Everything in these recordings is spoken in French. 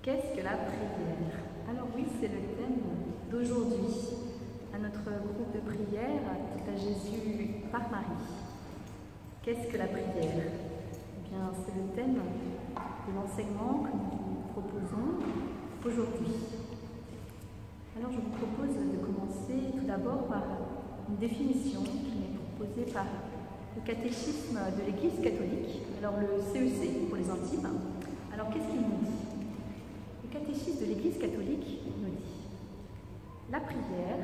Qu'est-ce que la prière? Alors oui, c'est le thème d'aujourd'hui, à notre groupe de prière, tout à Jésus par Marie. Qu'est-ce que la prière? Eh bien, c'est le thème de l'enseignement que nous vous proposons aujourd'hui. Alors, je vous propose de commencer tout d'abord par une définition qui m'est proposée par le catéchisme de l'Église catholique, alors le CEC pour les intimes. Alors, qu'est-ce qu'il nous dit? Le catéchisme de l'Église catholique nous dit: la prière,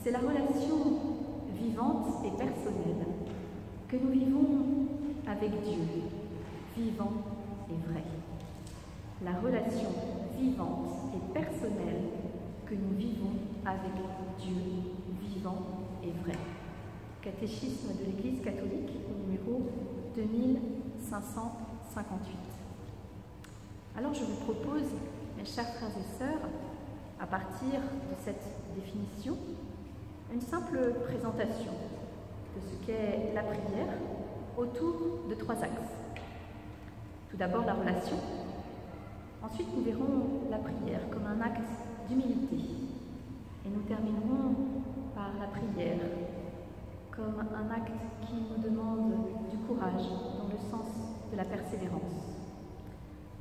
c'est la relation vivante et personnelle que nous vivons avec Dieu, vivant et vrai. La relation vivante et personnelle que nous vivons avec Dieu, vivant et vrai. Catéchisme de l'Église catholique, numéro 2558. Alors je vous propose, mes chers frères et sœurs, à partir de cette définition, une simple présentation de ce qu'est la prière autour de 3 axes. Tout d'abord la relation. Ensuite, nous verrons la prière comme un acte d'humilité. Et nous terminerons par la prière comme un acte qui nous demande du courage dans le sens de la persévérance.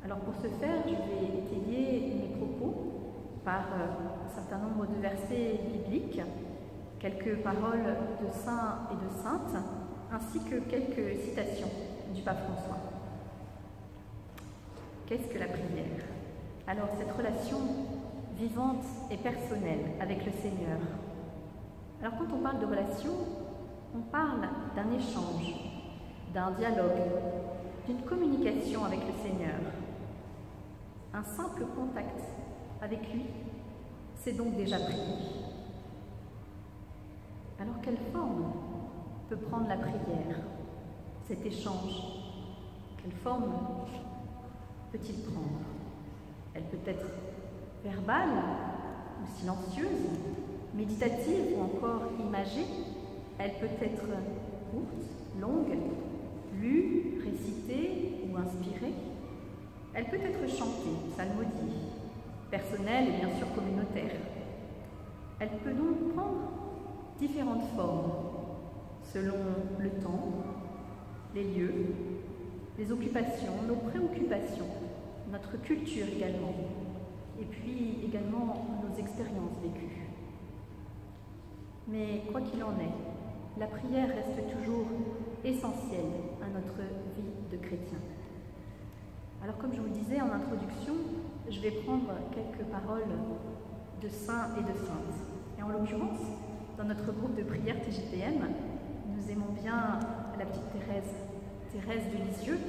Alors pour ce faire, je vais étayer mes propos par un certain nombre de versets bibliques, quelques paroles de saints et de saintes, ainsi que quelques citations du pape François. Qu'est-ce que la prière? Alors cette relation vivante et personnelle avec le Seigneur. Alors quand on parle de relation, on parle d'un échange, d'un dialogue, d'une communication avec le Seigneur. Un simple contact avec lui, c'est donc déjà prier. Alors quelle forme peut prendre la prière, cet échange? Quelle forme peut-il prendre? Elle peut être verbale ou silencieuse, méditative ou encore imagée. Elle peut être courte, longue, lue, récitée ou inspirée. Elle peut être chantée, psalmodiée, personnelle et bien sûr communautaire. Elle peut donc prendre différentes formes selon le temps, les lieux, les occupations, nos préoccupations, notre culture également, et puis également nos expériences vécues. Mais quoi qu'il en est, la prière reste toujours essentielle à notre vie de chrétien. Alors comme je vous le disais en introduction, je vais prendre quelques paroles de saints et de saintes. Et en l'occurrence, dans notre groupe de prière TJPM, nous aimons bien la petite Thérèse, Thérèse de Lisieux,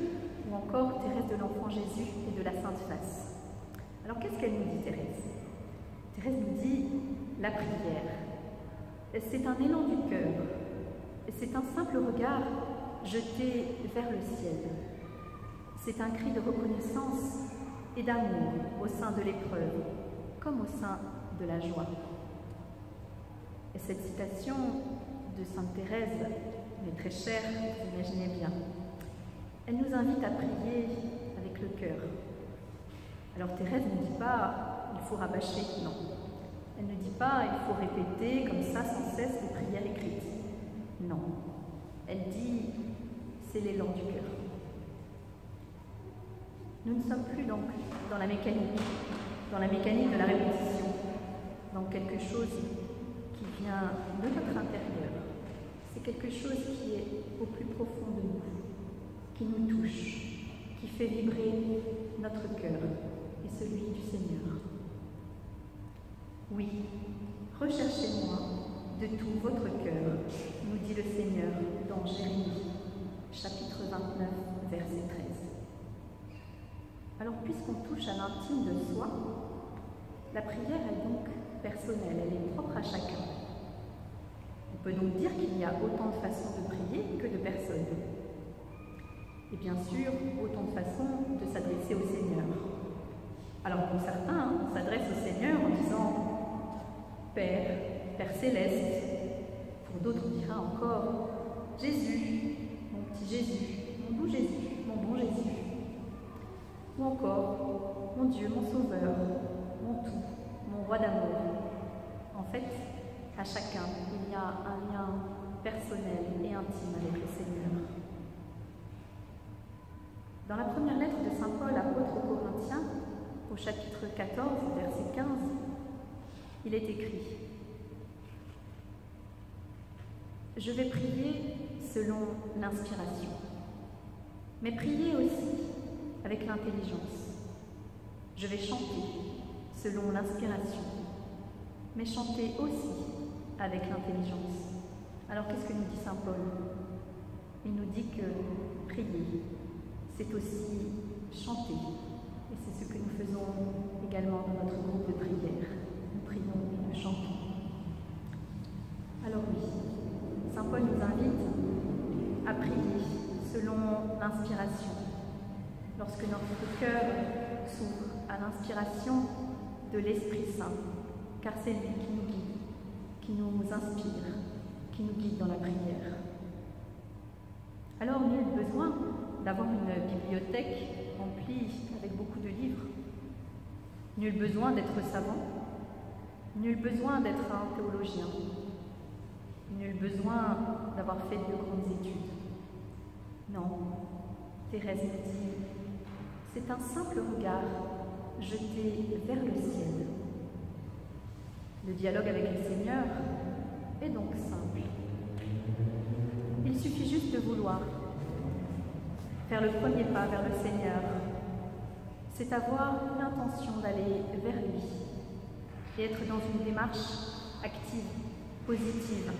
ou encore Thérèse de l'Enfant Jésus et de la Sainte Face. Alors qu'est-ce qu'elle nous dit, Thérèse? Thérèse nous dit la prière. C'est un élan du cœur, c'est un simple regard jeté vers le ciel. C'est un cri de reconnaissance et d'amour au sein de l'épreuve, comme au sein de la joie. Et cette citation de Sainte Thérèse m'est très chère, vous imaginez bien. Elle nous invite à prier avec le cœur. Alors Thérèse ne dit pas « il faut rabâcher », non. Elle ne dit pas « il faut répéter comme ça sans cesse les prières écrites ». Non. Elle dit « c'est l'élan du cœur ». Nous ne sommes plus donc dans la mécanique de la répétition, dans quelque chose qui vient de notre intérieur. C'est quelque chose qui est au plus profond de nous, qui nous touche, qui fait vibrer notre cœur et celui du Seigneur. Oui, recherchez-moi de tout votre cœur, nous dit le Seigneur dans Jérémie, chapitre 29, verset 13. Alors, puisqu'on touche à l'intime de soi, la prière est donc personnelle, elle est propre à chacun. On peut donc dire qu'il y a autant de façons de prier que de personnes. Et bien sûr, autant de façons de s'adresser au Seigneur. Alors pour certains, on s'adresse au Seigneur en disant « Père, Père céleste ». Pour d'autres, on dira encore « Jésus, mon petit Jésus, mon doux Jésus, mon bon Jésus ». Ou encore mon Dieu, mon Sauveur, mon tout, mon roi d'amour. En fait, à chacun, il y a un lien personnel et intime avec le Seigneur. Dans la première lettre de saint Paul, apôtre aux Corinthiens, au chapitre 14, verset 15, il est écrit « Je vais prier selon l'inspiration, mais priez aussi avec l'intelligence. Je vais chanter selon l'inspiration, mais chanter aussi avec l'intelligence. » Alors qu'est-ce que nous dit saint Paul? Il nous dit que prier, c'est aussi chanter. Et c'est ce que nous faisons également dans notre groupe de prière. Nous prions et nous chantons. Alors oui, saint Paul nous invite à prier selon l'inspiration. Lorsque notre cœur s'ouvre à l'inspiration de l'Esprit Saint, car c'est lui qui nous guide, qui nous inspire, qui nous guide dans la prière. Alors, nul besoin d'avoir une bibliothèque remplie avec beaucoup de livres. Nul besoin d'être savant. Nul besoin d'être un théologien. Nul besoin d'avoir fait de grandes études. Non, Thérèse nous dit, c'est un simple regard jeté vers le ciel. Le dialogue avec le Seigneur est donc simple. Il suffit juste de vouloir. Faire le premier pas vers le Seigneur, c'est avoir l'intention d'aller vers lui et être dans une démarche active, positive.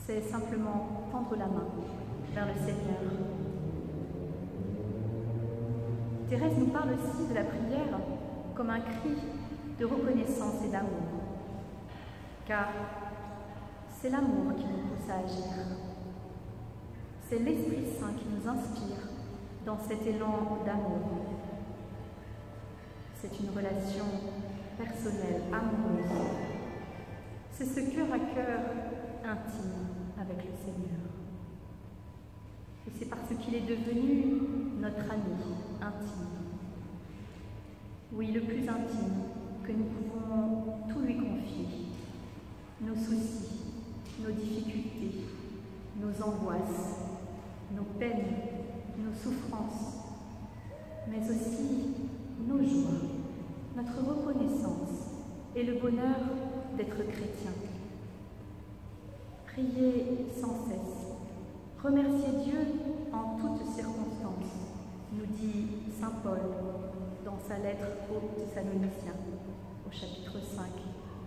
C'est simplement tendre la main vers le Seigneur. Thérèse nous parle aussi de la prière comme un cri de reconnaissance et d'amour, car c'est l'amour qui nous pousse à agir. C'est l'Esprit Saint qui nous inspire dans cet élan d'amour. C'est une relation personnelle, amoureuse. C'est ce cœur à cœur intime avec le Seigneur. Et c'est parce qu'il est devenu notre ami intime. Oui, le plus intime, que nous pouvons tout lui confier. Nos soucis, nos difficultés, nos angoisses, nos peines, nos souffrances, mais aussi nos joies, notre reconnaissance et le bonheur d'être chrétien. Priez sans cesse, remerciez Dieu en toutes circonstances, nous dit saint Paul dans sa lettre aux Thessaloniciens, au chapitre 5,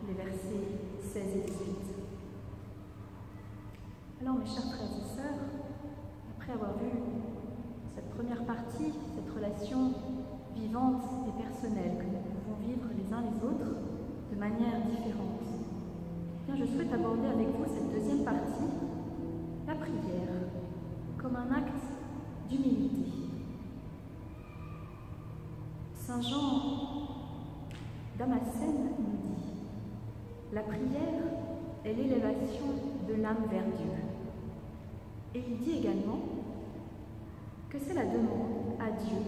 les versets 16 et 18. Alors mes chers frères et sœurs, après avoir vu cette première partie, cette relation vivante et personnelle que nous pouvons vivre les uns les autres de manière différente, eh bien, je souhaite aborder avec vous cette deuxième partie, la prière, comme un acte d'humilité. Saint Jean Damascène nous dit « La prière est l'élévation de l'âme vers Dieu ». Et il dit également que c'est la demande à Dieu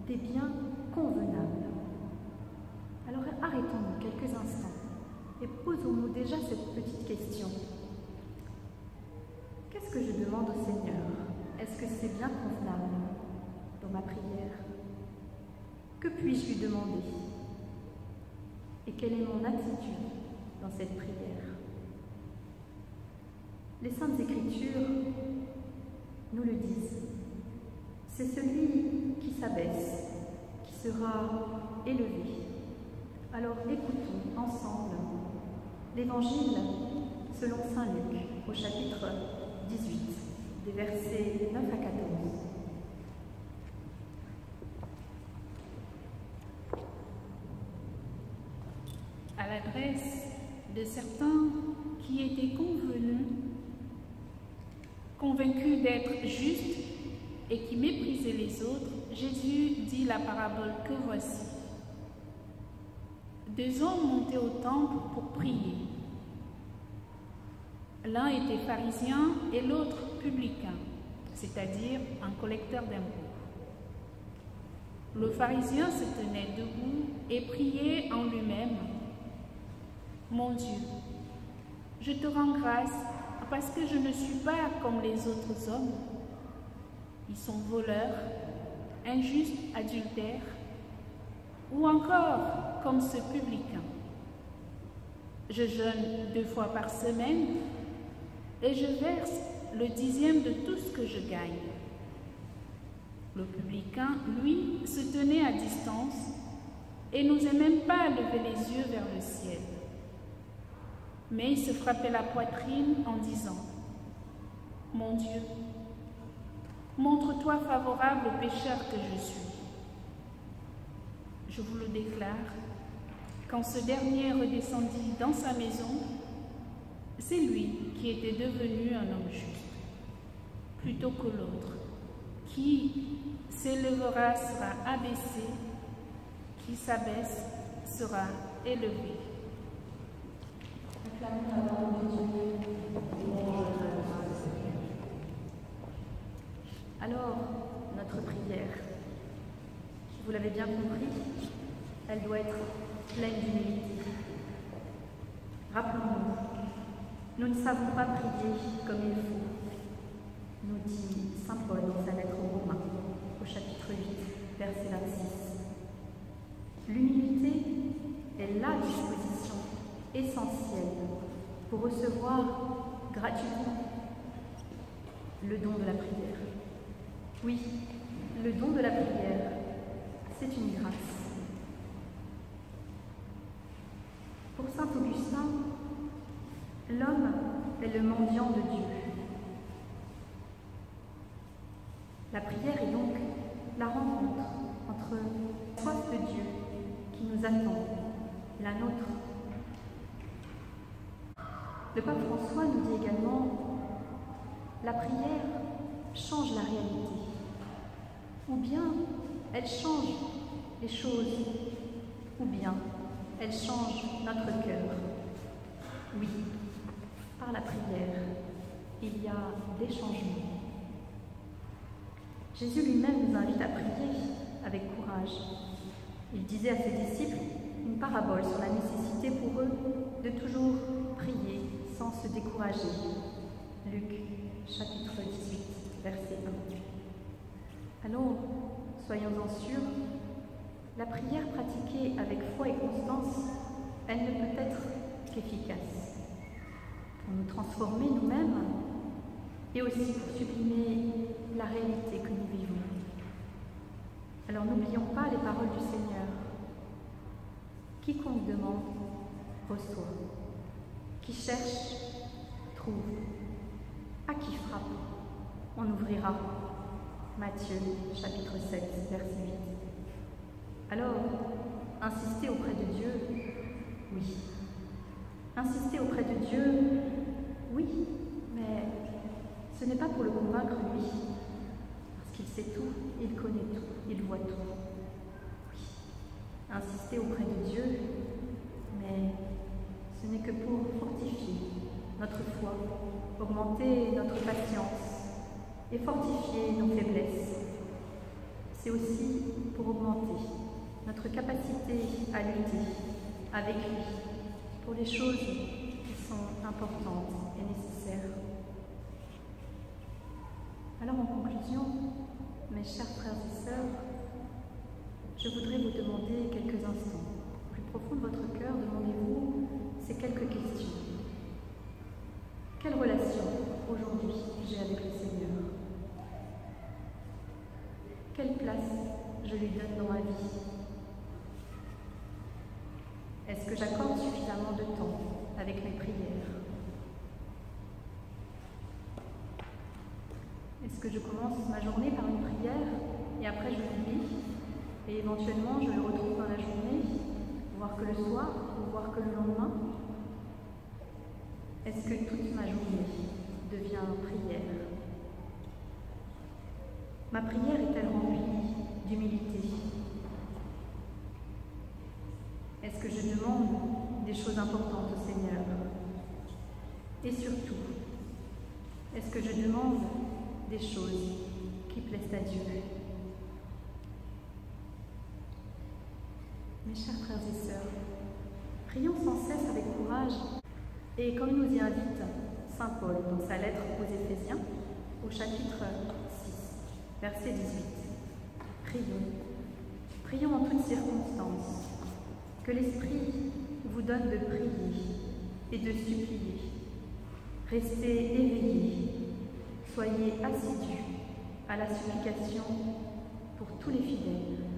des biens convenables. Alors arrêtons-nous quelques instants et posons-nous déjà cette petite question. Qu'est-ce que je demande au Seigneur? Est-ce que c'est bien convenable dans ma prière? Que puis-je lui demander? Et quelle est mon attitude dans cette prière? Les Saintes Écritures nous le disent. C'est celui qui s'abaisse, qui sera élevé. Alors écoutons ensemble l'Évangile selon saint Luc au chapitre 18, des versets 9 à 14. À l'adresse de certains qui étaient convaincus d'être justes et qui méprisaient les autres, Jésus dit la parabole que voici. Deux hommes montaient au temple pour prier. L'un était pharisien et l'autre publicain, c'est-à-dire un collecteur d'impôts. Le pharisien se tenait debout et priait en lui-même. Mon Dieu, je te rends grâce parce que je ne suis pas comme les autres hommes. Ils sont voleurs, injustes, adultères, ou encore comme ce publicain. Je jeûne 2 fois par semaine et je verse le 10e de tout ce que je gagne. Le publicain, lui, se tenait à distance et n'osait même pas lever les yeux vers le ciel. Mais il se frappait la poitrine en disant « Mon Dieu, montre-toi favorable au pécheur que je suis. » Je vous le déclare, quand ce dernier redescendit dans sa maison, c'est lui qui était devenu un homme juste, plutôt que l'autre, qui s'élèvera sera abaissé, qui s'abaisse sera élevé. Alors, notre prière, vous l'avez bien compris, elle doit être pleine d'humilité. Rappelons-nous, nous ne savons pas prier comme il faut, nous dit saint Paul dans sa lettre aux Romains, au chapitre 8, verset 26. L'humilité est la disposition essentielle pour recevoir gratuitement le don de la prière. Oui, le don de la prière, c'est une grâce. Pour saint Augustin, l'homme est le mendiant de Dieu. La prière est donc la rencontre entre la soif de Dieu qui nous attend et la nôtre. Le pape François nous dit également « La prière change la réalité » ou bien elle change les choses, ou bien elle change notre cœur. Oui, par la prière, il y a des changements. Jésus lui-même nous invite à prier avec courage. Il disait à ses disciples une parabole sur la nécessité pour eux de toujours prier sans se décourager. Luc, chapitre 18, verset 1. Alors, soyons-en sûrs, la prière pratiquée avec foi et constance, elle ne peut être qu'efficace pour nous transformer nous-mêmes et aussi pour sublimer la réalité que nous vivons. Alors n'oublions pas les paroles du Seigneur. Quiconque demande, reçoit. Qui cherche, trouve. À qui frappe, on ouvrira. Matthieu, chapitre 7, verset 8. Alors, insister auprès de Dieu, oui. Insister auprès de Dieu, oui, mais ce n'est pas pour le convaincre lui, parce qu'il sait tout, il connaît tout, il voit tout. Oui. Insister auprès de Dieu, mais ce n'est que pour fortifier notre foi, augmenter notre patience et fortifier nos faiblesses. C'est aussi pour augmenter notre capacité à lutter avec lui pour les choses qui sont importantes et nécessaires. Alors en conclusion, mes chers frères et sœurs, je voudrais vous demander quelques instants. Au plus profond de votre cœur, demandez-vous ces quelques questions. Quelle relation aujourd'hui j'ai avec le Seigneur? Quelle place je lui donne dans ma vie? Est-ce que j'accorde suffisamment de temps avec mes prières? Est-ce que je commence ma journée par une prière et après je l'oublie et éventuellement je le retrouve dans la journée, voire que le soir ou voire que le lendemain? Est-ce que toute ma journée devient prière? Ma prière est-elle remplie d'humilité? Est-ce que je demande des choses importantes au Seigneur? Et surtout, est-ce que je demande des choses qui plaisent à Dieu? Mes chers frères et sœurs, prions sans cesse avec courage et comme nous y invite Saint Paul dans sa lettre aux Éphésiens, au chapitre 6, verset 18. Prions en toutes circonstances, que l'Esprit vous donne de prier et de supplier. Restez éveillés, soyez assidus à la supplication pour tous les fidèles.